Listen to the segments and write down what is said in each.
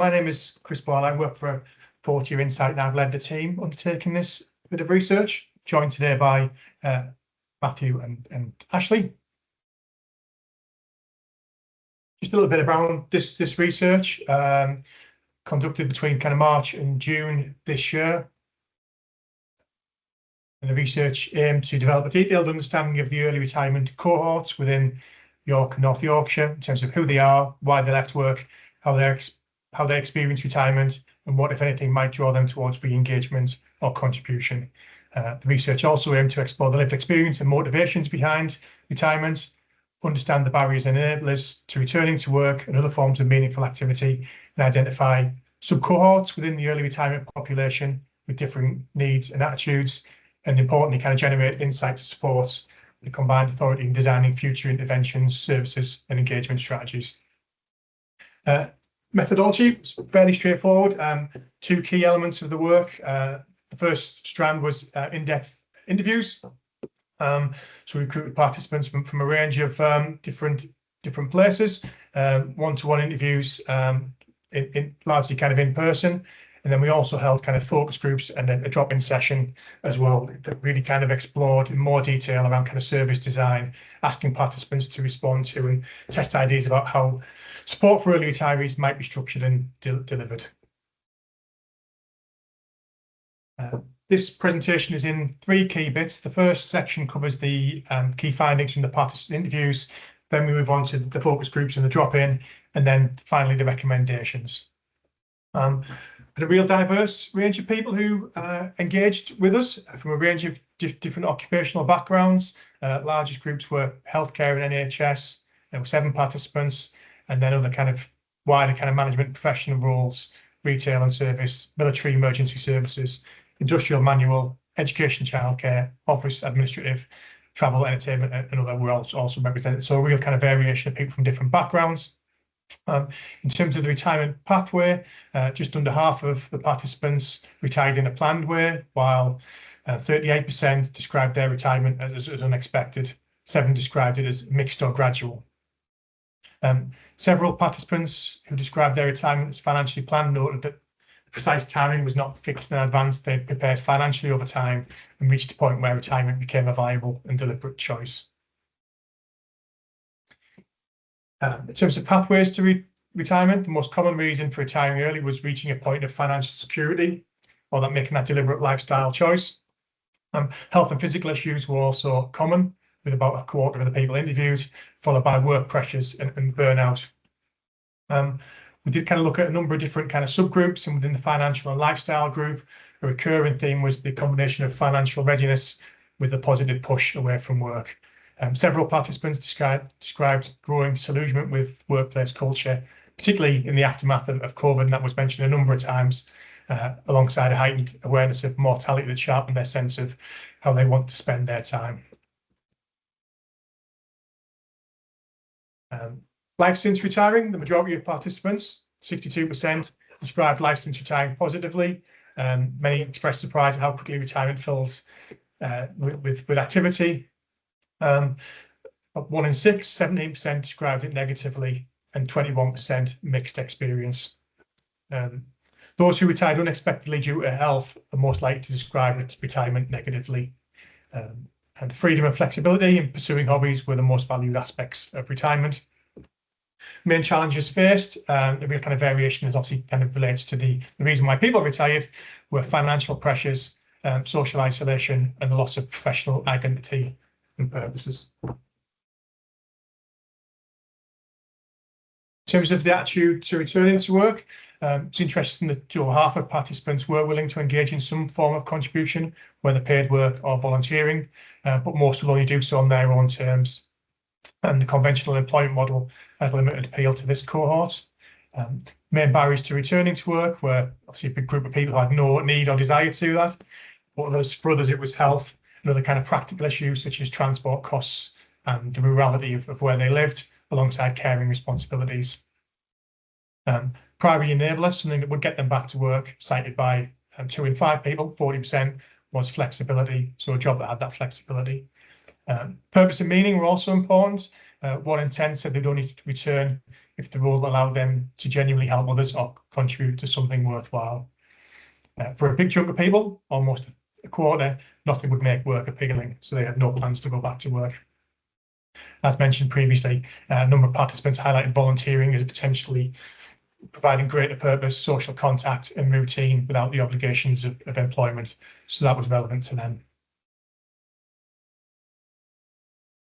My name is Chris Boyle. I work for Fortia Insight and I've led the team undertaking this bit of research, joined today by Matthew and Ashley. Just a little bit around this research, conducted between kind of March and June this year. And the research aimed to develop a detailed understanding of the early retirement cohorts within York and North Yorkshire in terms of who they are, why they left work, how they experience retirement, and what, if anything, might draw them towards re-engagement or contribution. The research also aimed to explore the lived experience and motivations behind retirement, understand the barriers and enablers to returning to work and other forms of meaningful activity, and identify sub-cohorts within the early retirement population with different needs and attitudes, and importantly, kind of generate insight to support the combined authority in designing future interventions, services, and engagement strategies. Methodology was fairly straightforward. Two key elements of the work. The first strand was in-depth interviews. So we recruited participants from a range of different places, one-to-one interviews, largely kind of in person. And then we also held kind of focus groups and then a drop-in session as well that really kind of explored in more detail around kind of service design, asking participants to respond to and test ideas about how support for early retirees might be structured and delivered. This presentation is in three key bits. The first section covers the key findings from the participant interviews. Then we move on to the focus groups and the drop-in, and then finally the recommendations. A real diverse range of people who engaged with us from a range of different occupational backgrounds. Largest groups were healthcare and NHS. There were 7 participants, and then other kind of wider kind of management professional roles, retail and service, military emergency services, industrial manual, education, childcare, office administrative, travel, entertainment, and other were also represented. So a real kind of variation of people from different backgrounds. In terms of the retirement pathway, just under half of the participants retired in a planned way, while 38% described their retirement as unexpected. 7 described it as mixed or gradual. Several participants who described their retirement as financially planned noted that the precise timing was not fixed in advance. They prepared financially over time and reached a point where retirement became a viable and deliberate choice. In terms of pathways to retirement, the most common reason for retiring early was reaching a point of financial security, or that making that deliberate lifestyle choice. Health and physical issues were also common, with about a quarter of the people interviewed, followed by work pressures and burnout. We did kind of look at a number of different kind of subgroups, and within the financial and lifestyle group, a recurring theme was the combination of financial readiness with a positive push away from work. Several participants described growing disillusionment with workplace culture, particularly in the aftermath of COVID, and that was mentioned a number of times, alongside a heightened awareness of mortality that sharpened their sense of how they want to spend their time. Life since retiring, the majority of participants, 62%, described life since retiring positively. Many expressed surprise at how quickly retirement fills with activity. 1 in 6, 17% described it negatively, and 21% mixed experience. Those who retired unexpectedly due to health are most likely to describe retirement negatively. And freedom and flexibility in pursuing hobbies were the most valued aspects of retirement. Main challenges faced, the real kind of variation is obviously kind of relates to the reason why people retired, were financial pressures, social isolation, and the loss of professional identity and purposes. In terms of the attitude to returning to work, it's interesting that half of participants were willing to engage in some form of contribution, whether paid work or volunteering, but most will only do so on their own terms. And the conventional employment model has limited appeal to this cohort. Main barriers to returning to work were obviously a big group of people who had no need or desire to do that. But for others, it was health and other kind of practical issues such as transport costs and the rurality of where they lived, alongside caring responsibilities. Primary enabler, something that would get them back to work, cited by 2 in 5 people, 40%, was flexibility, so a job that had that flexibility. Purpose and meaning were also important. 1 in 10 said they'd only return if the role allowed them to genuinely help others or contribute to something worthwhile. For a big chunk of people, almost a quarter, nothing would make work appealing, so they had no plans to go back to work. As mentioned previously, a number of participants highlighted volunteering as potentially providing greater purpose, social contact and routine without the obligations of employment, so that was relevant to them.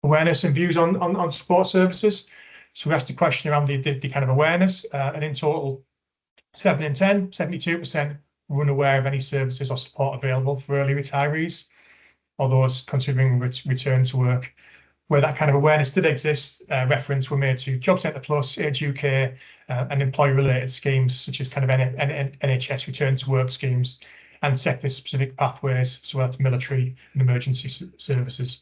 Awareness and views on support services. So we asked a question around the kind of awareness, and in total, 7 in 10, 72% were unaware of any services or support available for early retirees or those considering return to work. Where that kind of awareness did exist, reference were made to Job Centre Plus, Age UK, and employee-related schemes such as kind of NHS return to work schemes and sector-specific pathways, so that's military and emergency services.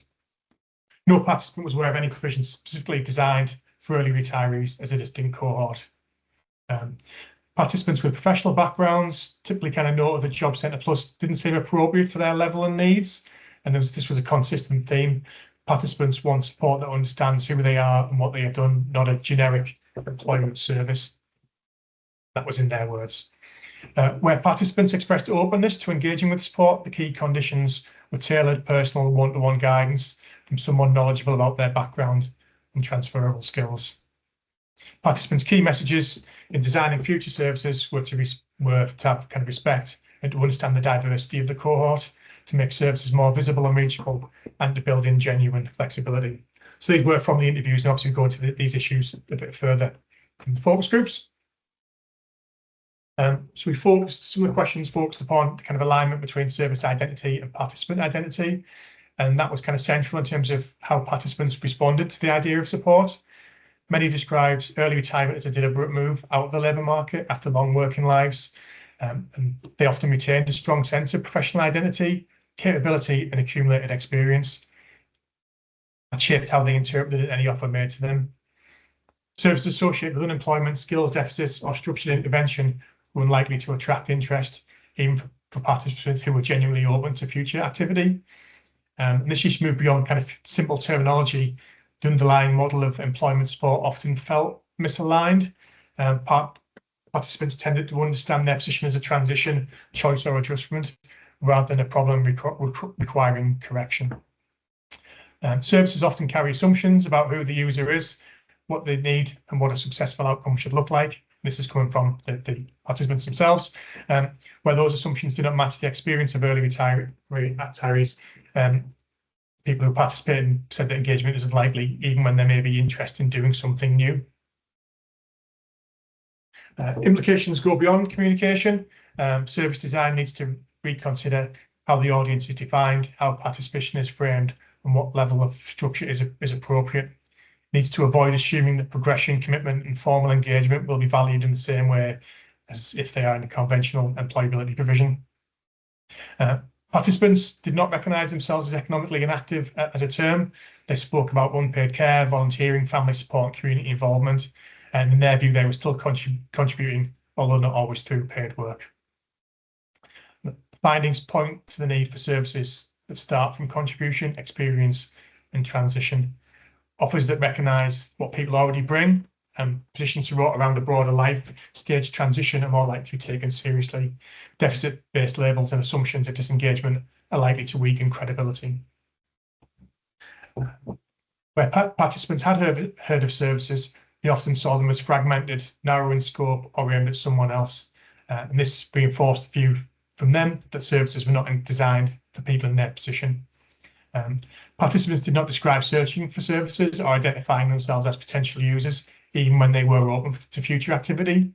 No participant was aware of any provisions specifically designed for early retirees as a distinct cohort. Participants with professional backgrounds typically kind of noted that Job Centre Plus didn't seem appropriate for their level and needs, and this was a consistent theme. Participants want support that understands who they are and what they have done, not a generic employment service. That was in their words. Where participants expressed openness to engaging with support, the key conditions were tailored personal one-to-one guidance from someone knowledgeable about their background and transferable skills. Participants' key messages in designing future services were to have kind of respect and to understand the diversity of the cohort, to make services more visible and reachable, and to build in genuine flexibility. So these were from the interviews, and obviously we go into these issues a bit further in the focus groups. So some of the questions focused upon the kind of alignment between service identity and participant identity, and that was kind of central in terms of how participants responded to the idea of support. Many described early retirement as a deliberate move out of the labour market after long working lives, and they often retained a strong sense of professional identity, capability and accumulated experience that shaped how they interpreted any offer made to them. Services associated with unemployment, skills deficits or structured intervention were unlikely to attract interest, even for participants who were genuinely open to future activity. And this just moved beyond kind of simple terminology. The underlying model of employment support often felt misaligned. Participants tended to understand their position as a transition, choice or adjustment, rather than a problem requiring correction. Services often carry assumptions about who the user is, what they need, and what a successful outcome should look like. This is coming from the participants themselves, where those assumptions do not match the experience of early retirees. People who participated said that engagement is unlikely, even when they may be interested in doing something new. Implications go beyond communication. Service design needs to reconsider how the audience is defined, how participation is framed, and what level of structure is appropriate. Needs to avoid assuming that progression, commitment, and formal engagement will be valued in the same way as if they are in the conventional employability provision. Participants did not recognise themselves as economically inactive as a term. They spoke about unpaid care, volunteering, family support, and community involvement. And in their view, they were still contributing, although not always through paid work. The findings point to the need for services that start from contribution, experience, and transition. Offers that recognise what people already bring and positions around a broader life stage transition are more likely to be taken seriously. Deficit-based labels and assumptions of disengagement are likely to weaken credibility. Where participants had heard of services, they often saw them as fragmented, narrow in scope, or aimed at someone else. And this reinforced the view from them that services were not designed for people in their position. Participants did not describe searching for services or identifying themselves as potential users, even when they were open to future activity.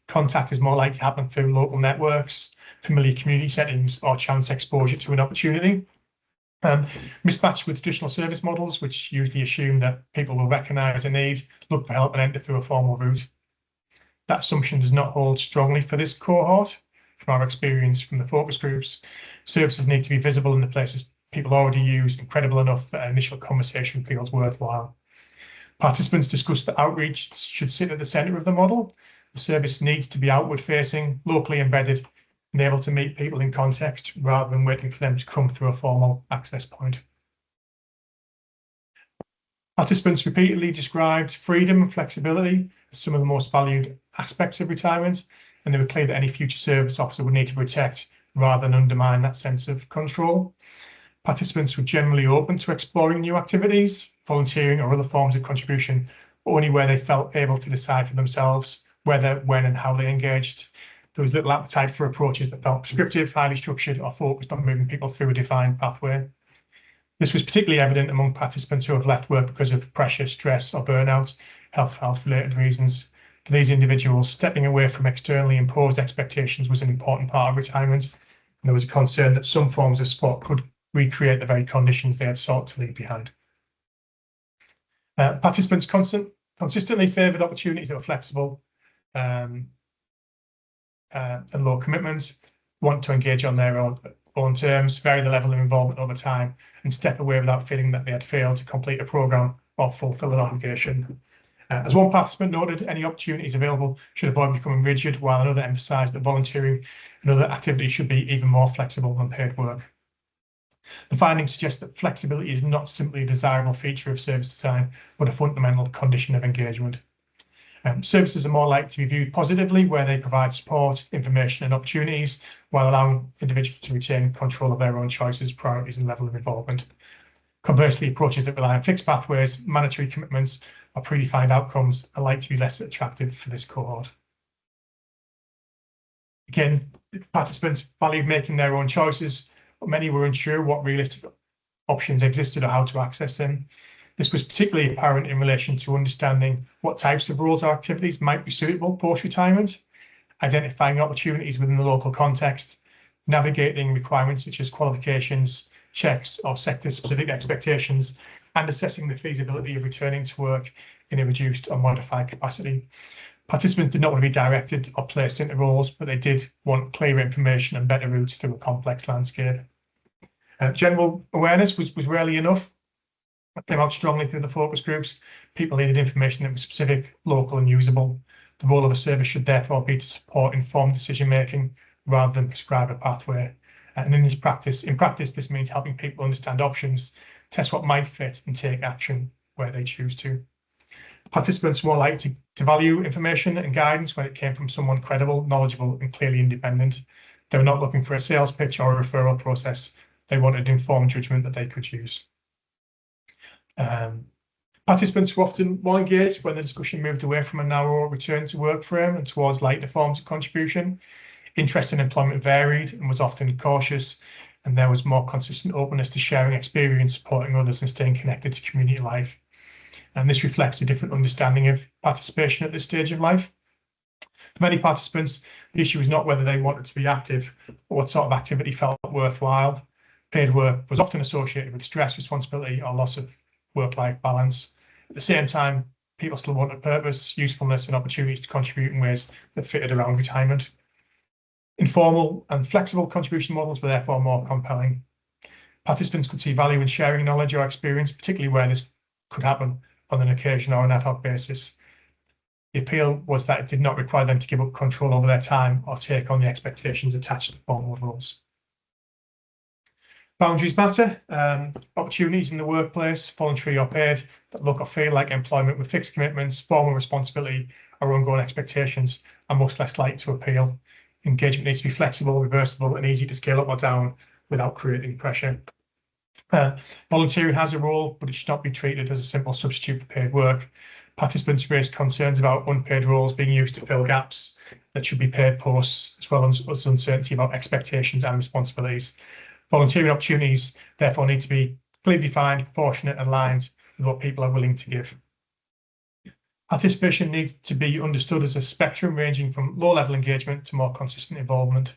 Contact is more likely to happen through local networks, familiar community settings, or chance exposure to an opportunity. Mismatched with traditional service models, which usually assume that people will recognise a need, look for help and enter through a formal route. That assumption does not hold strongly for this cohort. From our experience from the focus groups, services need to be visible in the places people already use and credible enough that an initial conversation feels worthwhile. Participants discussed that outreach should sit at the centre of the model. The service needs to be outward facing, locally embedded, and able to meet people in context rather than waiting for them to come through a formal access point. Participants repeatedly described freedom and flexibility as some of the most valued aspects of retirement, and they were clear that any future service officer would need to protect rather than undermine that sense of control. Participants were generally open to exploring new activities, volunteering or other forms of contribution, only where they felt able to decide for themselves whether, when and how they engaged. There was little appetite for approaches that felt prescriptive, highly structured, or focused on moving people through a defined pathway. This was particularly evident among participants who have left work because of pressure, stress, or burnout, health-related reasons. For these individuals, stepping away from externally imposed expectations was an important part of retirement, and there was a concern that some forms of sport could recreate the very conditions they had sought to leave behind. Participants consistently favoured opportunities that were flexible and low commitments, want to engage on their own terms, vary the level of involvement over time, and step away without feeling that they had failed to complete a programme or fulfil an obligation. As one participant noted, any opportunities available should avoid becoming rigid, while another emphasised that volunteering and other activities should be even more flexible than paid work. The findings suggest that flexibility is not simply a desirable feature of service design, but a fundamental condition of engagement. Services are more likely to be viewed positively where they provide support, information and opportunities, while allowing individuals to retain control of their own choices, priorities and level of involvement. Conversely, approaches that rely on fixed pathways, mandatory commitments or predefined outcomes are likely to be less attractive for this cohort. Again, participants valued making their own choices, but many were unsure what realistic options existed or how to access them. This was particularly apparent in relation to understanding what types of roles or activities might be suitable post-retirement, identifying opportunities within the local context, navigating requirements such as qualifications, checks or sector-specific expectations, and assessing the feasibility of returning to work in a reduced or modified capacity. Participants did not want to be directed or placed into roles, but they did want clearer information and better routes through a complex landscape. General awareness was rarely enough. It came out strongly through the focus groups. People needed information that was specific, local and usable. The role of a service should therefore be to support informed decision-making rather than prescribe a pathway. And in practice, this means helping people understand options, test what might fit and take action where they choose to. Participants were more likely to value information and guidance when it came from someone credible, knowledgeable and clearly independent. They were not looking for a sales pitch or a referral process. They wanted informed judgment that they could use. Participants were often more engaged when the discussion moved away from a narrow return to work frame and towards lighter forms of contribution. Interest in employment varied and was often cautious, and there was more consistent openness to sharing experience, supporting others and staying connected to community life. And this reflects a different understanding of participation at this stage of life. For many participants, the issue was not whether they wanted to be active, or what sort of activity felt worthwhile. Paid work was often associated with stress, responsibility, or loss of work-life balance. At the same time, people still wanted purpose, usefulness, and opportunities to contribute in ways that fitted around retirement. Informal and flexible contribution models were therefore more compelling. Participants could see value in sharing knowledge or experience, particularly where this could happen on an occasion or an ad hoc basis. The appeal was that it did not require them to give up control over their time or take on the expectations attached to formal roles. Boundaries matter. Opportunities in the workplace, voluntary or paid, that look or feel like employment with fixed commitments, formal responsibility or ongoing expectations are most less likely to appeal. Engagement needs to be flexible, reversible and easy to scale up or down without creating pressure. Volunteering has a role, but it should not be treated as a simple substitute for paid work. Participants raised concerns about unpaid roles being used to fill gaps that should be paid posts, as well as uncertainty about expectations and responsibilities. Volunteering opportunities therefore need to be clearly defined, proportionate and aligned with what people are willing to give. Participation needs to be understood as a spectrum ranging from low-level engagement to more consistent involvement.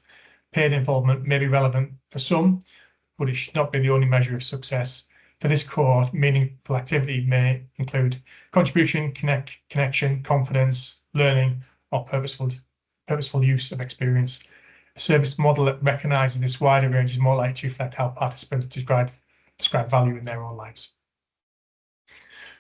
Paid involvement may be relevant for some, but it should not be the only measure of success. For this cohort, meaningful activity may include contribution, connection, confidence, learning, or purposeful use of experience. A service model that recognises this wider range is more likely to reflect how participants describe value in their own lives.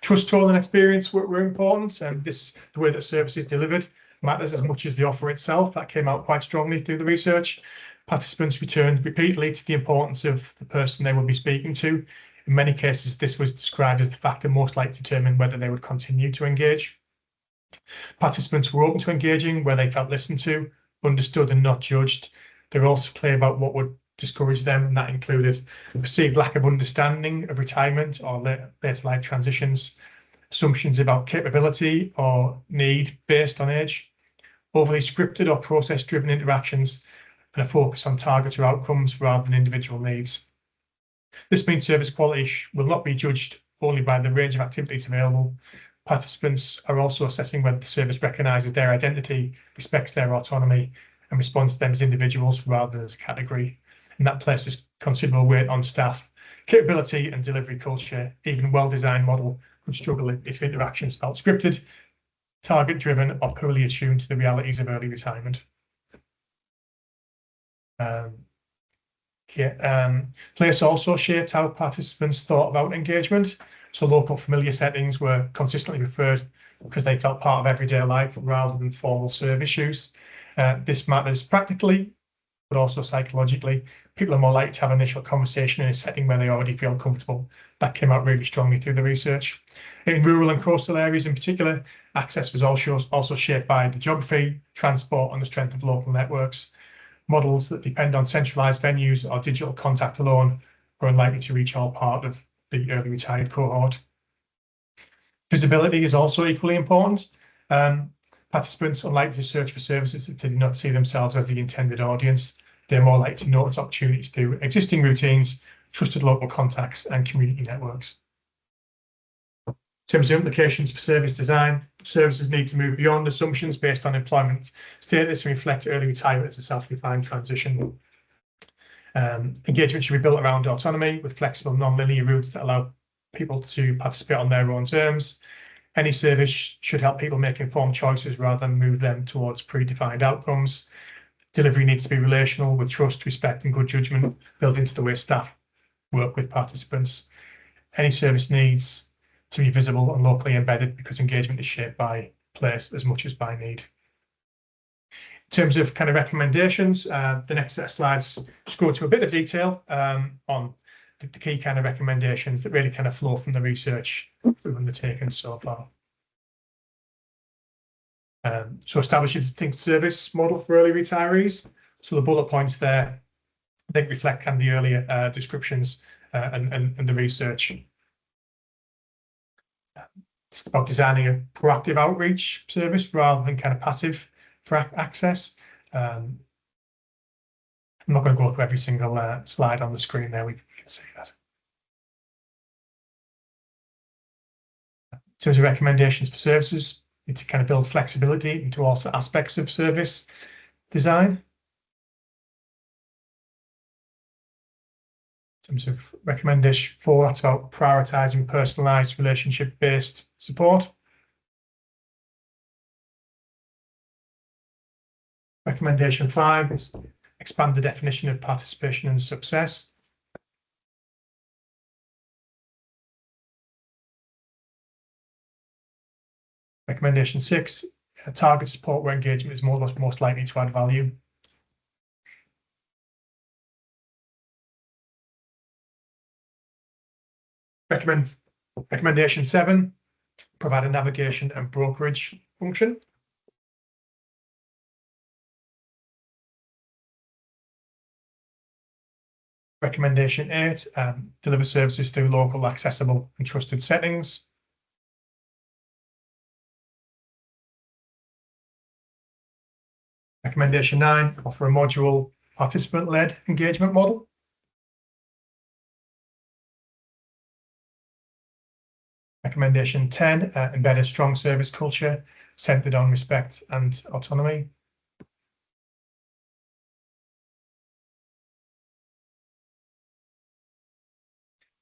Trust, tone and experience were important, and the way that service is delivered matters as much as the offer itself. That came out quite strongly through the research. Participants returned repeatedly to the importance of the person they will be speaking to In many cases, this was described as the factor most likely to determine whether they would continue to engage. Participants were open to engaging where they felt listened to, understood and not judged. They were also clear about what would discourage them, and that included a perceived lack of understanding of retirement or later life transitions, assumptions about capability or need based on age, overly scripted or process-driven interactions, and a focus on targets or outcomes rather than individual needs. This means service quality will not be judged only by the range of activities available. Participants are also assessing whether the service recognises their identity, respects their autonomy, and responds to them as individuals rather than as a category. And that places considerable weight on staff. Capability and delivery culture, even a well-designed model, could struggle if interactions felt scripted, target-driven, or poorly attuned to the realities of early retirement. Place also shaped how participants thought about engagement. So local familiar settings were consistently preferred because they felt part of everyday life rather than formal service use. This matters practically, but also psychologically. People are more likely to have an initial conversation in a setting where they already feel comfortable. That came out really strongly through the research. In rural and coastal areas in particular, access was also shaped by the geography, transport, and the strength of local networks. Models that depend on centralised venues or digital contact alone are unlikely to reach all part of the early retired cohort. Visibility is also equally important. Participants are likely to search for services if they do not see themselves as the intended audience. They're more likely to notice opportunities through existing routines, trusted local contacts, and community networks. In terms of implications for service design, services need to move beyond assumptions based on employment status and reflect early retirement as a self-defined transition. Engagement should be built around autonomy with flexible non-linear routes that allow people to participate on their own terms. Any service should help people make informed choices rather than move them towards predefined outcomes. Delivery needs to be relational with trust, respect, and good judgment built into the way staff work with participants. Any service needs to be visible and locally embedded because engagement is shaped by place as much as by need. In terms of kind of recommendations, the next set of slides just go into a bit of detail on the key kind of recommendations that really kind of flow from the research we've undertaken so far. So establish a distinct service model for early retirees. So the bullet points there, I think, reflect kind of the earlier descriptions and the research. It's about designing a proactive outreach service rather than kind of passive for access. I'm not going to go through every single slide on the screen there. We can see that. In terms of recommendations for services, you need to kind of build flexibility into all aspects of service design. In terms of recommendation 4, that's about prioritising personalised relationship-based support. Recommendation 5 is expand the definition of participation and success. Recommendation 6, target support where engagement is most likely to add value. Recommendation 7, provide a navigation and brokerage function. Recommendation 8, deliver services through local, accessible and trusted settings. Recommendation 9, offer a module participant-led engagement model. Recommendation 10, embed a strong service culture centered on respect and autonomy.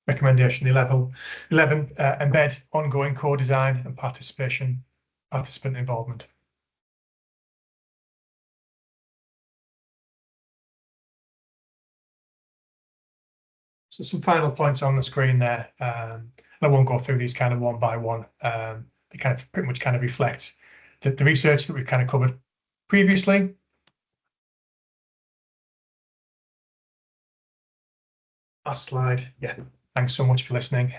Recommendation 11, embed ongoing co-design and participant involvement. So some final points on the screen there. I won't go through these kind of one by one. They kind of pretty much kind of reflect the research that we've kind of covered previously. Last slide, yeah. Thanks so much for listening.